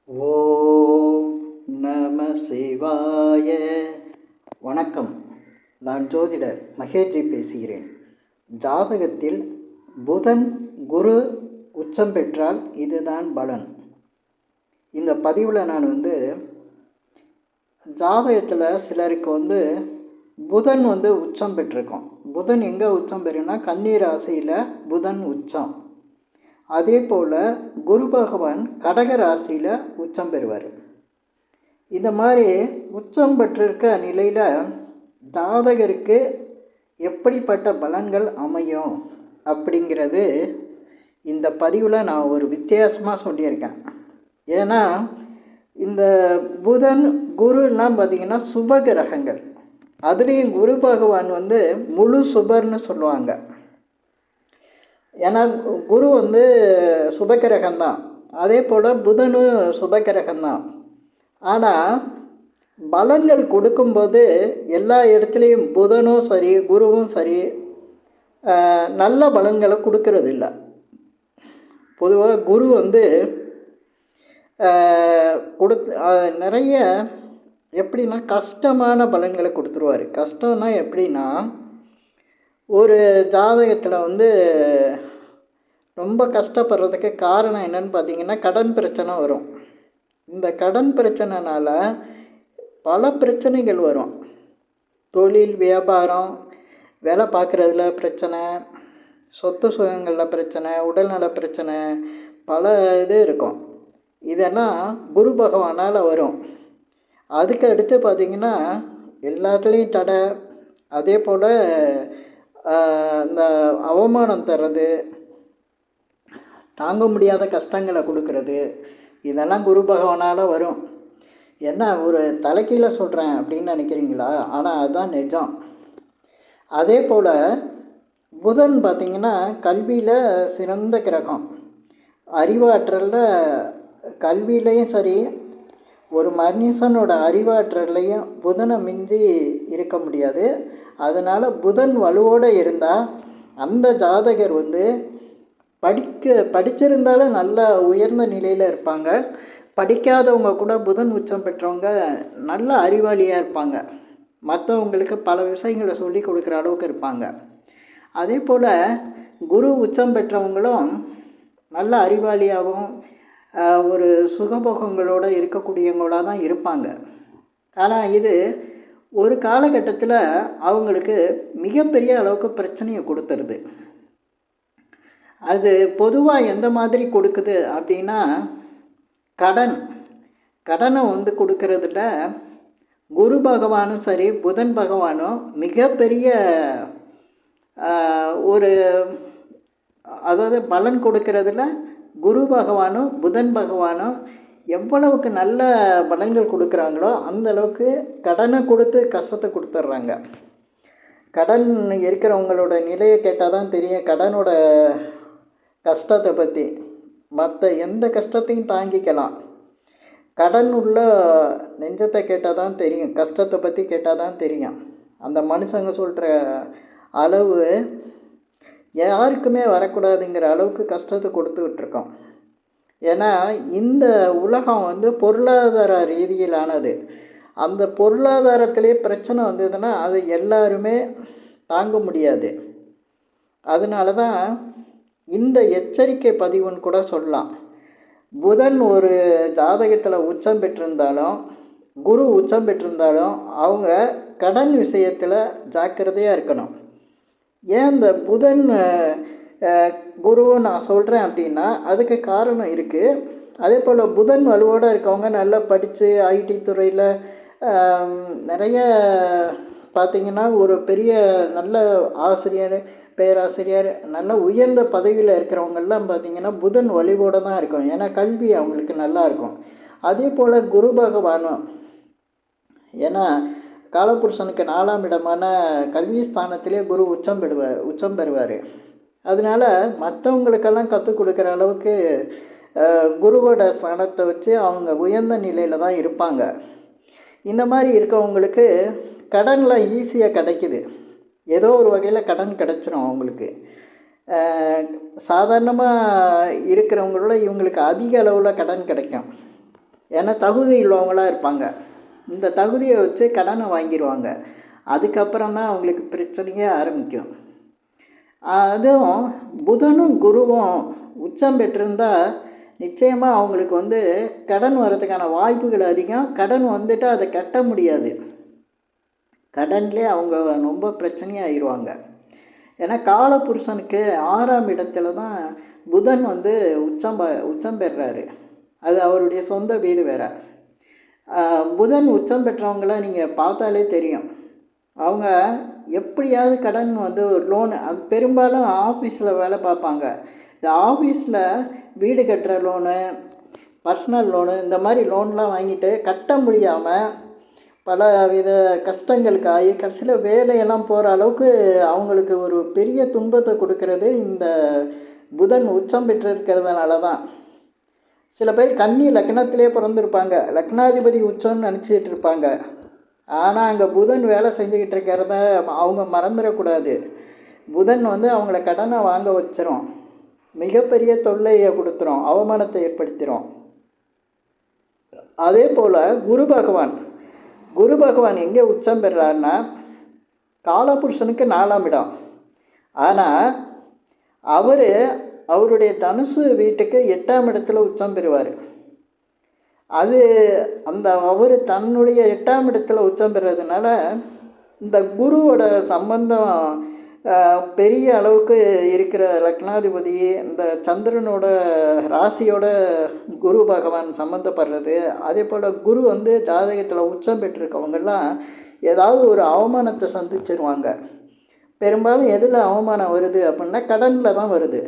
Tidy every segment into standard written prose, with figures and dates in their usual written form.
ஓம் நம சிவாய. வணக்கம். நான் ஜோதிடர் மகேஷ்ஜி பேசுகிறேன். ஜாதகத்தில் புதன் குரு உச்சம் பெற்றால் இதுதான் பலன். இந்த பதிவில் நான் ஜாதகத்தில் சிலருக்கு புதன் உச்சம் பெற்றிருக்கோம். புதன் எங்கே உச்சம் பெறுனா கன்னி ராசியில் புதன் உச்சம். அதே போல் குரு பகவான் கடக ராசியில் உச்சம் பெறுவார். இந்த மாதிரி உச்சம் பெற்றிருக்க நிலையில் ஜாதகருக்கு எப்படிப்பட்ட பலன்கள் அமையும் அப்படிங்கிறது இந்த பதிவில் நான் ஒரு வித்தியாசமாக சொல்லியிருக்கேன். ஏன்னா இந்த புதன் குருலாம் பார்த்திங்கன்னா சுப கிரகங்கள். அதுலேயும் குரு பகவான் முழு சுபர்னு சொல்லுவாங்க. ஏன்னா குரு சுபக்கிரகம்தான், அதே போல் புதனும் சுபக்கிரகம்தான். ஆனால் பலன்கள் கொடுக்கும்போது எல்லா இடத்துலையும் புதனும் சரி குருவும் சரி நல்ல பலன்களை கொடுக்கறது இல்லை. பொதுவாக குரு நிறைய எப்படின்னா கஷ்டமான பலன்களை கொடுத்துருவார். கஷ்டம்னா எப்படின்னா, ஒரு ஜாதகத்தில் ரொம்ப கஷ்டப்படுறதுக்கு காரணம் என்னன்னு பார்த்தீங்கன்னா கடன் பிரச்சனை வரும். இந்த கடன் பிரச்சனைனால பல பிரச்சனைகள் வரும். தொழில் வியாபாரம், வேலை பார்க்குறதுல பிரச்சனை, சொத்து சுகங்களில் பிரச்சனை, உடல்நல பிரச்சனை, பல இது இருக்கும். இதெல்லாம் குரு பகவானால் வரும். அதுக்கு அடுத்து பார்த்திங்கன்னா எல்லாத்துலேயும் தடை, அதே போல் இந்த அவமானம் தர்றது, தாங்க முடியாத கஷ்டங்களை கொடுக்கறது, இதெல்லாம் குரு பகவானால் வரும். என்ன ஒரு தலைக்கீழ சொல்கிறேன் அப்படின்னு நினைக்கிறீங்களா? ஆனால் அதுதான் நிஜம். அதே போல் புதன் பார்த்திங்கன்னா கல்வியில் சிறந்த கிரகம். அறிவாற்றலில் கல்வியிலையும் சரி, ஒரு மனுஷனோட அறிவாற்றல்லையும் புதனை மிஞ்சி இருக்க முடியாது. அதனால் புதன் வலுவோடு இருந்தால் அந்த ஜாதகர் படிச்சிருந்தாலும் நல்ல உயர்ந்த நிலையில் இருப்பாங்க. படிக்காதவங்க கூட புதன் உச்சம் பெற்றவங்க நல்ல அறிவாளியாக இருப்பாங்க. மற்றவங்களுக்கு பல விஷயங்களை சொல்லி கொடுக்குற அளவுக்கு இருப்பாங்க. அதே போல் குரு உச்சம் பெற்றவங்களும் நல்ல அறிவாளியாகவும் ஒரு சுகபோகங்களோடு இருக்கக்கூடியவங்களாக தான் இருப்பாங்க. ஆனால் இது ஒரு காலகட்டத்தில் அவங்களுக்கு மிகப்பெரிய அளவுக்கு பிரச்சனையை கொடுத்துருது. அது பொதுவாக எந்த மாதிரி கொடுக்குது அப்படின்னா, கடனை கொடுக்கறதுல குரு பகவானும் சரி புதன் பகவானும் மிகப்பெரிய ஒரு அதாவது பலன் கொடுக்கறதுல குரு பகவானும் புதன் பகவானும் எவ்வளவுக்கு நல்ல பலன்கள் கொடுக்குறாங்களோ அந்த அளவுக்கு கடனை கொடுத்து கஷ்டத்தை கொடுத்துட்றாங்க. கடன் இருக்கிறவங்களோட நிலையை கேட்டால் தான் தெரியும் கடனோட கஷ்டத்தை பற்றி. மற்ற எந்த கஷ்டத்தையும் தாங்கிக்கலாம். கடன் உள்ள நெஞ்சத்தை கேட்டால் தான் தெரியும், கஷ்டத்தை பற்றி கேட்டால் தான் தெரியும். அந்த மனுஷங்க சொல்கிற அளவு யாருக்குமே வரக்கூடாதுங்கிற அளவுக்கு கஷ்டத்தை கொடுத்துக்கிட்டுருக்கோம். ஏன்னா இந்த உலகம் பொருளாதார ரீதியிலானது. அந்த பொருளாதாரத்திலே பிரச்சனை வந்ததுன்னா அது எல்லாருமே தாங்க முடியாது. அதனால தான் இந்த எச்சரிக்கை பதிவுன்னு கூட சொல்லலாம். புதன் ஒரு ஜாதகத்தில் உச்சம் பெற்றிருந்தாலும் குரு உச்சம் பெற்றிருந்தாலும் அவங்க கடன் விஷயத்தில் ஜாக்கிரதையாக இருக்கணும். ஏன் இந்த புதன் குருவை நான் சொல்கிறேன் அப்படின்னா அதுக்கு காரணம் இருக்குது. அதே போல் புதன் வலுவோடு இருக்கவங்க நல்லா படித்து ஐடி துறையில் நிறைய பார்த்திங்கன்னா ஒரு பெரிய நல்ல ஆசிரியர், பேராசிரியர், நல்ல உயர்ந்த பதவியில் இருக்கிறவங்கெல்லாம் பார்த்திங்கன்னா புதன் வலிவோடு தான் இருக்கும். ஏன்னா கல்வி அவங்களுக்கு நல்லா இருக்கும். அதே போல் குரு பகவானும், ஏன்னா காலபுருஷனுக்கு 4ஆம் இடமான கல்வி ஸ்தானத்திலே குரு உச்சம் பெறுவார். அதனால் மற்றவங்களுக்கெல்லாம் கற்றுக் கொடுக்குற அளவுக்கு குருவோட ஸ்தானத்தை வச்சு அவங்க உயர்ந்த நிலையில் தான் இருப்பாங்க. இந்த மாதிரி இருக்கவங்களுக்கு கடன்லாம் ஈஸியாக கிடைக்கிது. ஏதோ ஒரு வகையில் கடன் கிடச்சிரும் அவங்களுக்கு. சாதாரணமாக இருக்கிறவங்களோட இவங்களுக்கு அதிக அளவில் கடன் கிடைக்கும். ஏன்னா தகுதி உள்ளவங்களாக இருப்பாங்க. இந்த தகுதியை வச்சு கடனை வாங்கிடுவாங்க. அதுக்கப்புறம் தான் அவங்களுக்கு பிரச்சனையே ஆரம்பிக்கும். அதுவும் புதனும் குருவும் உச்சம் பெற்றிருந்தால் நிச்சயமாக அவங்களுக்கு வந்து கடன் வர்றதுக்கான வாய்ப்புகள் அதிகம். கடன் வந்துட்டு அதை கட்ட முடியாது. கடன்லேயே அவங்க ரொம்ப பிரச்சனையாகிடுவாங்க. ஏன்னா காலபுருஷனுக்கு 6ஆம் இடத்துல தான் புதன் வந்து உச்சம் பெறுறாரு. அது அவருடைய சொந்த வீடு வேறு. புதன் உச்சம் பெற்றவங்கள நீங்கள் பார்த்தாலே தெரியும். அவங்க எப்படியாவது கடன் வந்து ஒரு லோனு, அது பெரும்பாலும் ஆஃபீஸில் வேலை பார்ப்பாங்க. இந்த ஆஃபீஸில் வீடு கட்டுற லோனு, பர்சனல் லோனு, இந்த மாதிரி லோன்லாம் வாங்கிட்டு கட்ட முடியாமல் பல வித கஷ்டங்களுக்கு ஆகி கடைசியில் வேலையெல்லாம் போகிற அளவுக்கு அவங்களுக்கு ஒரு பெரிய துன்பத்தை கொடுக்கறது இந்த புதன் உச்சம் பெற்று இருக்கிறதுனால தான். சில பேர் கன்னி லக்னத்திலே பிறந்திருப்பாங்க, லக்னாதிபதி உச்சம்னு நினச்சிட்டு இருப்பாங்க. ஆனால் அங்கே புதன் வேலை செஞ்சுக்கிட்டு இருக்கிறத அவங்க மறந்துடக்கூடாது. புதன் வந்து அவங்கள கடனை வாங்க வச்சிரும், மிகப்பெரிய தொல்லையை கொடுத்துரும், அவமானத்தை ஏற்படுத்திடும். அதே போல் குரு பகவான் எங்கே உச்சம் பெறாருன்னா காலபுருஷனுக்கு 4ஆம் இடம். ஆனால் அவருடைய தனுசு வீட்டுக்கு 8ஆம் இடத்துல உச்சம் பெறுவார். அவர் தன்னுடைய 8ஆம் இடத்துல உச்சம் பெறுறதுனால இந்த குருவோட சம்பந்தம் பெரிய அளவுக்கு இருக்கிற லக்னாதிபதி, இந்த சந்திரனோட ராசியோட குரு பகவான் சம்மந்தப்படுறது. அதே போல் குரு வந்து ஜாதகத்தில் உச்சம் பெற்றிருக்கவங்கெல்லாம் ஏதாவது ஒரு அவமானத்தை சந்திச்சிருவாங்க. பெரும்பாலும் எதில் அவமானம் வருது அப்படின்னா கடனில் தான் வருது.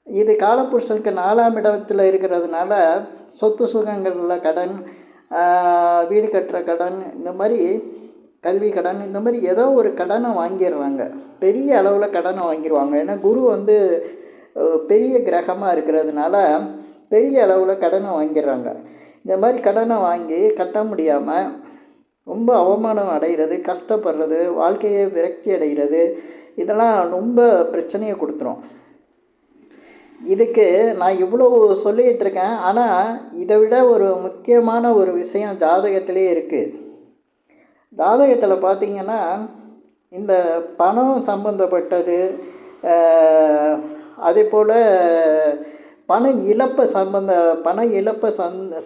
இது காலபுருஷனுக்கு 4ஆம் இடத்தில் இருக்கிறதுனால சொத்து சுகங்களில் கடன், வீடு கட்டுற கடன், இந்த மாதிரி கல்வி கடன், இந்த மாதிரி ஏதோ ஒரு கடனை வாங்கிடுறாங்க. பெரிய அளவில் கடனை வாங்கிடுவாங்க. ஏன்னா குரு வந்து பெரிய கிரகமாக இருக்கிறதுனால பெரிய அளவில் கடனை வாங்கிடுறாங்க. இந்த மாதிரி கடனை வாங்கி கட்ட முடியாமல் ரொம்ப அவமானம் அடைகிறது, கஷ்டப்படுறது, வாழ்க்கையை விரக்தி அடைகிறது, இதெல்லாம் ரொம்ப பிரச்சனையை கொடுத்துரும். இதுக்கு நான் இவ்வளோ சொல்லிகிட்டு இருக்கேன். ஆனால் இதை விட ஒரு முக்கியமான ஒரு விஷயம் ஜாதகத்திலே இருக்குது. ஜாதகத்தில் பார்த்திங்கன்னா இந்த பணம் சம்பந்தப்பட்டது, அதே போல் பண இழப்பை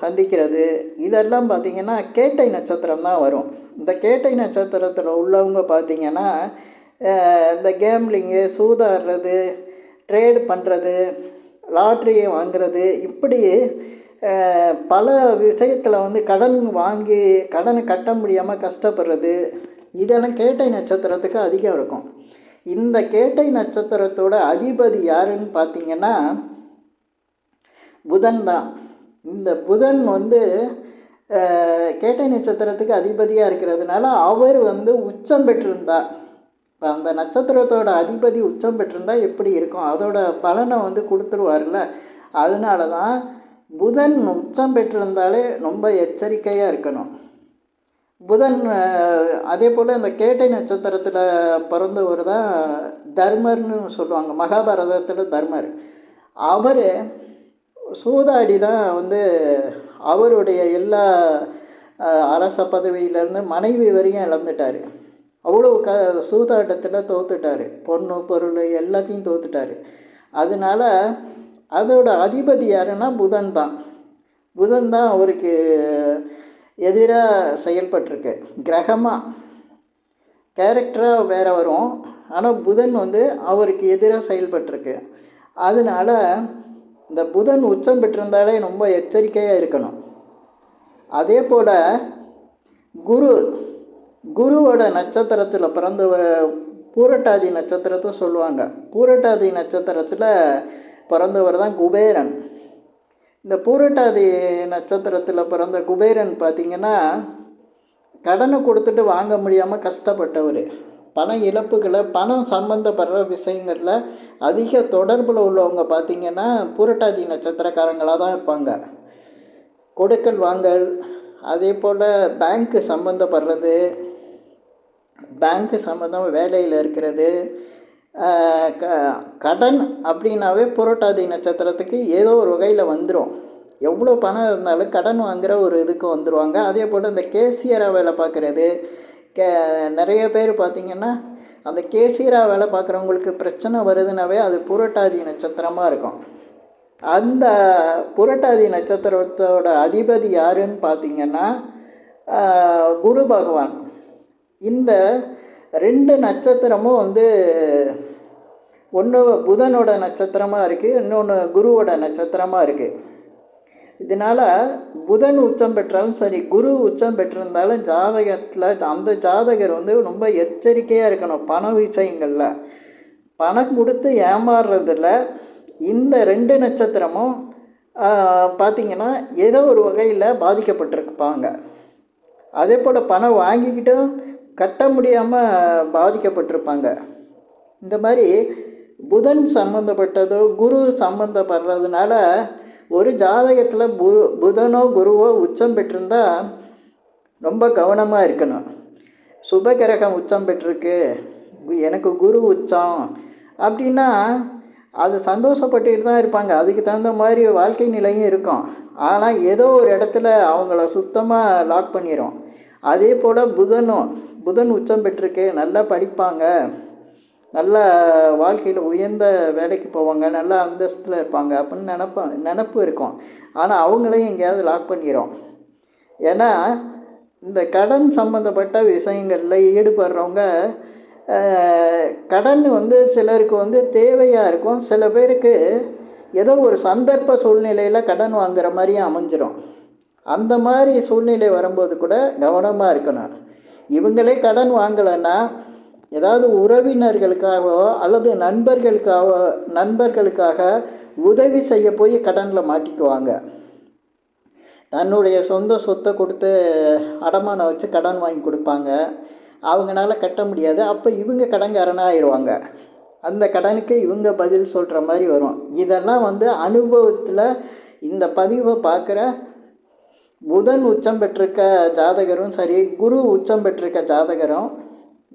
சந்திக்கிறது, இதெல்லாம் பார்த்திங்கன்னா கேட்டை நட்சத்திரம் தான் வரும். இந்த கேட்டை நட்சத்திரத்தில் உள்ளவங்க பார்த்திங்கன்னா இந்த கேம்லிங்கு, சூதாடுறது, ட்ரேடு பண்ணுறது, லாட்ரியை வாங்கிறது, இப்படி பல விஷயத்தில் வந்து கடன் வாங்கி கடனை கட்ட முடியாமல் கஷ்டப்படுறது, இதெல்லாம் கேட்டை நட்சத்திரத்துக்கு அதிகம் இருக்கும். இந்த கேட்டை நட்சத்திரத்தோட அதிபதி யாருன்னு பார்த்திங்கன்னா புதன் தான். இந்த புதன் வந்து கேட்டை நட்சத்திரத்துக்கு அதிபதியாக இருக்கிறதுனால அவர் வந்து உச்சம் பெற்றிருந்தார். இப்போ அந்த நட்சத்திரத்தோட அதிபதி உச்சம் பெற்றிருந்தால் எப்படி இருக்கும், அதோட பலனை வந்து கொடுத்துருவார்ல. அதனால தான் புதன் உச்சம் பெற்றிருந்தாலே ரொம்ப எச்சரிக்கையாக இருக்கணும். புதன் அதே போல் இந்த கேட்டை நட்சத்திரத்தில் பிறந்தவர் தான் தர்மர்னு சொல்லுவாங்க. மகாபாரதத்தில் தர்மர், அவர் சூதாடி தான் வந்து அவருடைய எல்லா அரச பதவியிலேருந்து மனைவி வரையும் இழந்துட்டார். அவ்வளோ சூதாட்டத்தில் தோத்துட்டார், பொண்ணு பொருள் எல்லாத்தையும் தோத்துட்டார். அதனால் அதோட அதிபதி யாருன்னா புதன் தான். புதன் தான் அவருக்கு எதிராக செயல்பட்டிருக்கு. கிரகமாக கேரக்டராக வேறு வரும், ஆனால் புதன் வந்து அவருக்கு எதிராக செயல்பட்டிருக்கு. அதனால் இந்த புதன் உச்சம் பெற்றிருந்தாலே ரொம்ப எச்சரிக்கையாக இருக்கணும். அதே போல் குருவோட நட்சத்திரத்தில் பிறந்தவர் பூரட்டாதி நட்சத்திரத்தை சொல்லுவாங்க. பூரட்டாதி நட்சத்திரத்தில் பிறந்தவர் தான் குபேரன். இந்த பூரட்டாதி நட்சத்திரத்தில் பிறந்த குபேரன் பார்த்திங்கன்னா கடனை கொடுத்துட்டு வாங்க முடியாமல் கஷ்டப்பட்டவர். பண இழப்புகளை, பணம் சம்மந்தப்படுற விஷயங்களில் அதிக தொடர்பில் உள்ளவங்க பார்த்திங்கன்னா பூரட்டாதி நட்சத்திரக்காரங்களாக தான் இருப்பாங்க. கொடுக்கல் வாங்கல், அதே போல் பேங்க்கு சம்மந்தப்படுறது, பேங்க்கு சம்மந்தமாக வேலையில் இருக்கிறது, கடன் அப்படின்னாவே புரட்டாதி நட்சத்திரத்துக்கு ஏதோ ஒரு வகையில் வந்துடும். எவ்வளோ பணம் இருந்தாலும் கடன் வாங்குகிற ஒரு இதுக்கு வந்துடுவாங்க. அதே போல் இந்த கேஷியராக வேலை பார்க்குறது, கே நிறைய பேர் பார்த்திங்கன்னா அந்த கேஷியராக வேலை பார்க்குறவங்களுக்கு பிரச்சனை வருதுனாவே அது புரட்டாதி நட்சத்திரமாக இருக்கும். அந்த புரட்டாதி நட்சத்திரத்தோட அதிபதி யாருன்னு பார்த்திங்கன்னா குரு பகவான். இந்த 2 நட்சத்திரமும் வந்து ஒன்று புதனோட நட்சத்திரமாக இருக்குது, இன்னொன்று குருவோட நட்சத்திரமாக இருக்குது. இதனால் புதன் உச்சம் பெற்றாலும் சரி, குரு உச்சம் பெற்றிருந்தாலும் ஜாதகத்தில் அந்த ஜாதகர் வந்து ரொம்ப எச்சரிக்கையாக இருக்கணும். பண விஷயங்களில் பணம் கொடுத்து ஏமாறுறதில்ல. இந்த 2 நட்சத்திரமும் பார்த்திங்கன்னா ஏதோ ஒரு வகையில் பாதிக்கப்பட்டிருப்பாங்க. அதே போல் பணம் வாங்கிக்கிட்டும் கட்ட முடியாமல் பாதிக்கப்பட்டிருப்பாங்க. இந்த மாதிரி புதன் சம்மந்தப்பட்டதோ குரு சம்மந்தப்படுறதுனால ஒரு ஜாதகத்தில் புதனோ குருவோ உச்சம் பெற்றிருந்தால் ரொம்ப கவனமாக இருக்கணும். சுபகிரகம் உச்சம் பெற்றிருக்கு, எனக்கு குரு உச்சம் அப்படின்னா அது சந்தோஷப்பட்டுக்கிட்டு தான் இருப்பாங்க. அதுக்கு தகுந்த மாதிரி வாழ்க்கை நிலையும் இருக்கும். ஆனால் ஏதோ ஒரு இடத்துல அவங்கள சுத்தமாக லாக் பண்ணிடும். அதே போல் புதன் உச்சம் பெற்றிருக்கு, நல்லா படிப்பாங்க, நல்ல வாழ்க்கையில் உயர்ந்த வேலைக்கு போவாங்க, நல்ல அந்தஸ்தில் இருப்பாங்க அப்படின்னு நினப்பு இருக்கும். ஆனால் அவங்களையும் எங்கேயாவது லாக் பண்ணிடும். ஏன்னா இந்த கடன் சம்மந்தப்பட்ட விஷயங்களில் ஈடுபடுறவங்க கடன் வந்து சிலருக்கு வந்து தேவையாக இருக்கும். சில பேருக்கு ஏதோ ஒரு சந்தர்ப்ப சூழ்நிலையில் கடன் வாங்குகிற மாதிரியும் அமைஞ்சிரும். அந்த மாதிரி சூழ்நிலை வரும்போது கூட கவனமாக இருக்கணும். இவங்களே கடன் வாங்கலைன்னா ஏதாவது உறவினர்களுக்காகவோ அல்லது நண்பர்களுக்காக உதவி செய்ய போய் கடனில் மாட்டிக்குவாங்க. தன்னுடைய சொந்த சொத்தை கொடுத்து அடமானம் வச்சு கடன் வாங்கி கொடுப்பாங்க. அவங்களால கட்ட முடியாது. அப்போ இவங்க கடன்காரனாக ஆயிடுவாங்க. அந்த கடனுக்கு இவங்க பதில் சொல்கிற மாதிரி வரும். இதெல்லாம் வந்து அனுபவத்தில் இந்த பதிவை பார்க்குற புதன் உச்சம் பெற்றிருக்க ஜாதகரும் சரி, குரு உச்சம் பெற்றிருக்க ஜாதகரும்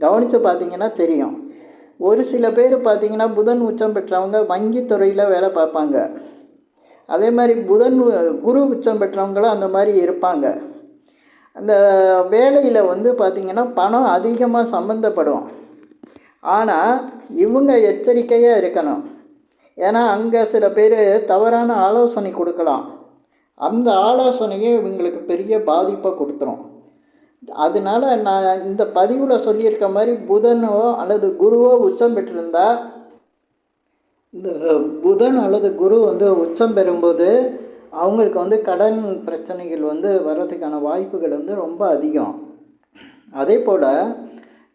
கவனித்து பார்த்திங்கன்னா தெரியும். ஒரு சில பேர் பார்த்திங்கன்னா புதன் உச்சம் பெற்றவங்க வங்கித்துறையில் வேலை பார்ப்பாங்க. அதே மாதிரி குரு உச்சம் பெற்றவங்களும் அந்த மாதிரி இருப்பாங்க. அந்த வேலையில் வந்து பார்த்திங்கன்னா பணம் அதிகமாக சம்மந்தப்படும். ஆனால் இவங்க எச்சரிக்கையாக இருக்கணும். ஏன்னா அங்கே சில பேர் தவறான ஆலோசனை கொடுக்கலாம். அந்த ஆலோசனையே இவங்களுக்கு பெரிய பாதிப்பை கொடுத்துரும். அதனால் நான் இந்த பதிவில் சொல்லியிருக்க மாதிரி புதனோ அல்லது குருவோ உச்சம் பெற்றிருந்தால், இந்த புதன் அல்லது குரு வந்து உச்சம் பெறும்போது அவங்களுக்கு வந்து கடன் பிரச்சனைகள் வந்து வர்றதுக்கான வாய்ப்புகள் வந்து ரொம்ப அதிகம். அதே போல்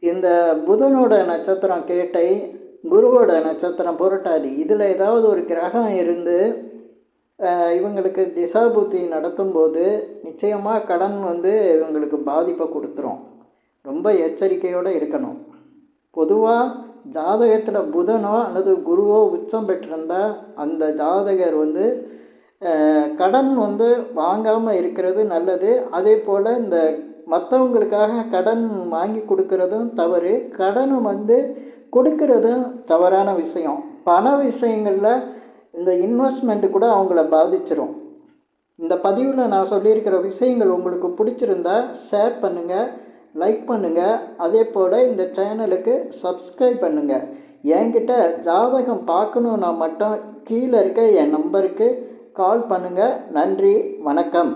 இந்த புதனோட நட்சத்திரம் கேட்டை, குருவோட நட்சத்திரம் புரட்டாதி, இதில் ஏதாவது ஒரு கிரகம் இருந்து இவங்களுக்கு திசாபுத்தி நடத்தும்போது நிச்சயமாக கடன் வந்து இவங்களுக்கு பாதிப்பை கொடுத்துரும். ரொம்ப எச்சரிக்கையோடு இருக்கணும். பொதுவாக ஜாதகத்தில் புதனோ அல்லது குருவோ உச்சம் பெற்றிருந்தால் அந்த ஜாதகர் வந்து கடன் வந்து வாங்காமல் இருக்கிறது நல்லது. அதே போல் இந்த மற்றவங்களுக்காக கடன் வாங்கி கொடுக்கறதும் தவறு, கடனும் வந்து கொடுக்கறதும் தவறான விஷயம். பண விஷயங்களில் இந்த இன்வெஸ்ட்மெண்ட்டு கூட அவங்கள பாதிச்சிடும். இந்த பதிவில் நான் சொல்லியிருக்கிற விஷயங்கள் உங்களுக்கு பிடிச்சிருந்தா ஷேர் பண்ணுங்கள், லைக் பண்ணுங்கள். அதே போல் இந்த சேனலுக்கு சப்ஸ்கிரைப் பண்ணுங்கள். என்கிட்ட ஜாதகம் பார்க்கணுன்னா மட்டும் கீழே இருக்க என் நம்பருக்கு கால் பண்ணுங்கள். நன்றி, வணக்கம்.